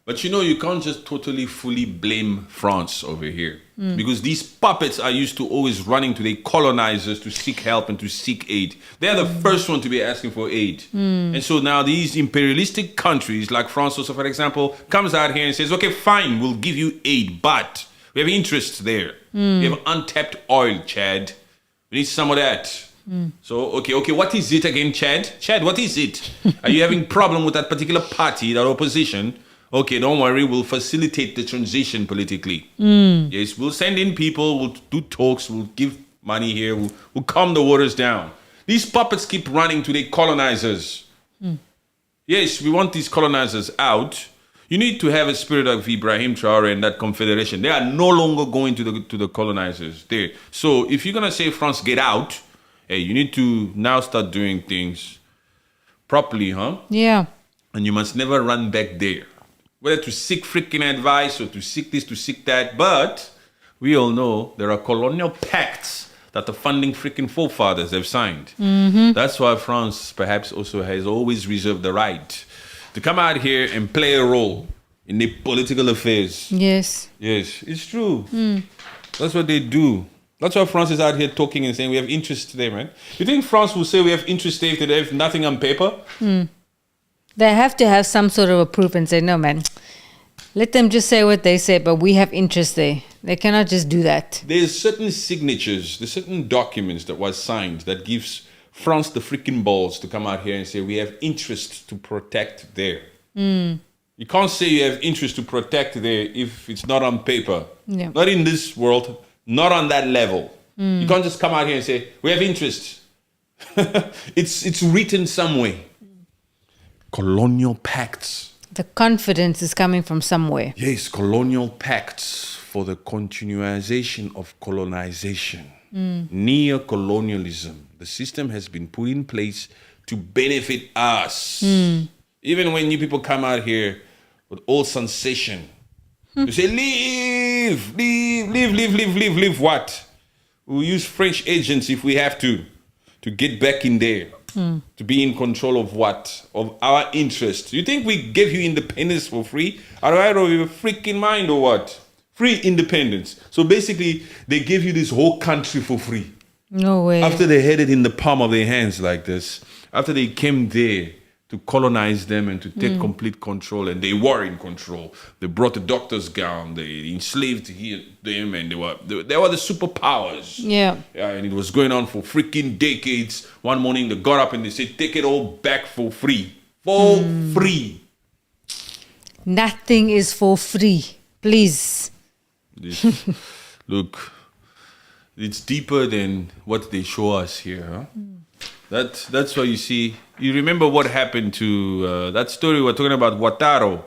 But you can't just totally, fully blame France over here. Because these puppets are used to always running to their colonizers to seek help and to seek aid. They're the first one to be asking for aid. And so now these imperialistic countries, like France also, for example, comes out here and says, okay, fine, we'll give you aid, but we have interests there. We have untapped oil, Chad. We need some of that. So, okay, what is it again, Chad? Chad, what is it? Are you having problem with that particular party, that opposition? Okay, don't worry, we'll facilitate the transition politically. Yes, we'll send in people, we'll do talks, we'll give money here, we'll calm the waters down. These puppets keep running to their colonizers. Yes, we want these colonizers out. You need to have a spirit of Ibrahim Traore and that confederation. They are no longer going to the colonizers there. So if you're going to say, France, get out, hey, you need to now start doing things properly, huh? Yeah. And you must never run back there. Whether to seek freaking advice or to seek this, to seek that. But we all know there are colonial pacts that the founding freaking forefathers have signed. That's why France perhaps also has always reserved the right to come out here and play a role in the political affairs. Yes. Yes, it's true. That's what they do. That's why France is out here talking and saying we have interest today, man. You think France will say we have interest today if they have nothing on paper? They have to have some sort of a proof and say, no, man, let them just say what they say, but we have interest there. They cannot just do that. There's certain signatures, there's certain documents that was signed that gives France the freaking balls to come out here and say we have interest to protect there. You can't say you have interest to protect there if it's not on paper. Yeah. Not in this world, not on that level. You can't just come out here and say we have interest. It's written somewhere. Colonial pacts. The confidence is coming from somewhere. Yes, colonial pacts for the continuation of colonization. Neo-colonialism. The system has been put in place to benefit us. Even when you people come out here with all sensation, you say, leave what? We'll use French agents if we have to get back in there. To be in control of what? Of our interests. You think we gave you independence for free? Are you out of your freaking mind or what? Free independence. So basically, they gave you this whole country for free. No way. After they had it in the palm of their hands like this, after they came there to colonize them and to take complete control, and they were in control. They brought the doctor's gown, they enslaved them, and they were the superpowers. Yeah. And it was going on for freaking decades. One morning they got up and they said, take it all back for free. For free. Nothing is for free. Please. Look, it's deeper than what they show us here, huh? That's why you see, you remember what happened to that story we're talking about, Ouattara,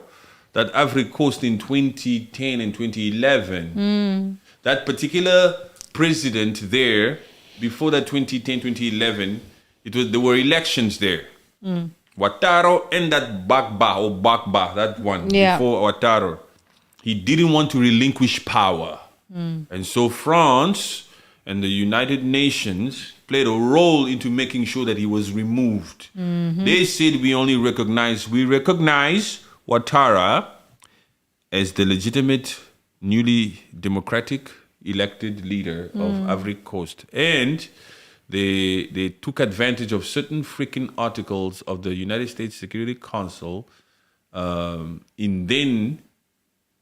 that Ivory Coast in 2010 and 2011. That particular president there, before that 2010, 2011, there were elections there. Ouattara and that Bakba, that one, before Ouattara, he didn't want to relinquish power. And so France and the United Nations played a role into making sure that he was removed. They said we recognize Ouattara as the legitimate, newly democratic elected leader of Ivory Coast. And they took advantage of certain freaking articles of the United States Security Council in then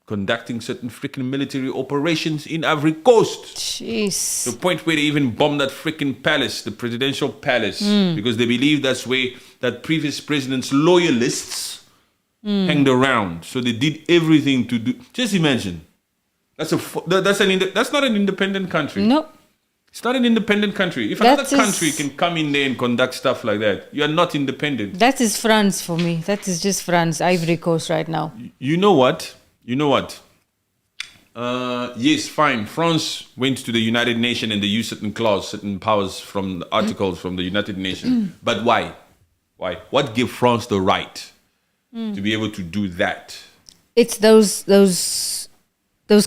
conducting certain freaking military operations in Ivory Coast. Jeez. The point where they even bombed that freaking palace, the presidential palace, because they believe that's where that previous president's loyalists hanged around. So they did everything to do. Just imagine, that's not an independent country. Nope. It's not an independent country. If another country can come in there and conduct stuff like that, you are not independent. That is France for me. That is just France, Ivory Coast right now. You know what? Yes, fine. France went to the United Nations and they used certain powers from the articles from the United Nations. But why? Why? What gave France the right to be able to do that? It's those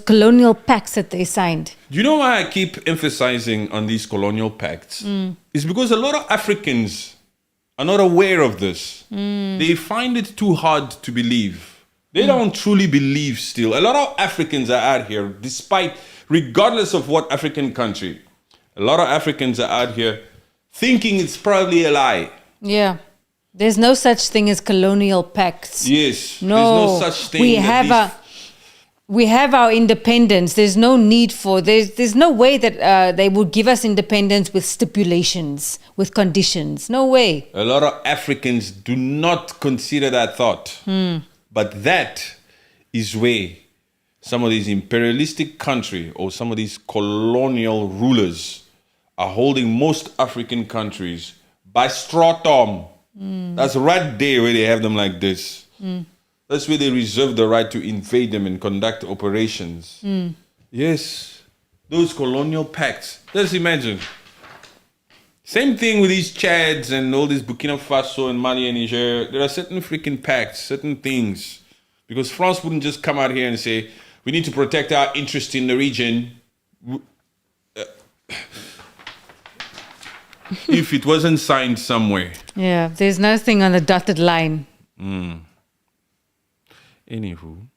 colonial pacts that they signed. Do you know why I keep emphasizing on these colonial pacts? It's because a lot of Africans are not aware of this. They find it too hard to believe. They don't truly believe still. A lot of Africans are out here, regardless of what African country, a lot of Africans are out here thinking it's probably a lie. Yeah. There's no such thing as colonial pacts. Yes. No. There's no such thing. We have our independence. There's no need for, there's no way that they would give us independence with stipulations, with conditions. No way. A lot of Africans do not consider that thought. But that is where some of these imperialistic countries or some of these colonial rulers are holding most African countries by straw thumb. That's right there where they have them like this. That's where they reserve the right to invade them and conduct operations. Yes, those colonial pacts. Just imagine. Same thing with these Chads and all these Burkina Faso and Mali and Niger. There are certain freaking pacts, certain things. Because France wouldn't just come out here and say, we need to protect our interest in the region. If it wasn't signed somewhere. Yeah, there's nothing on the dotted line. Anywho.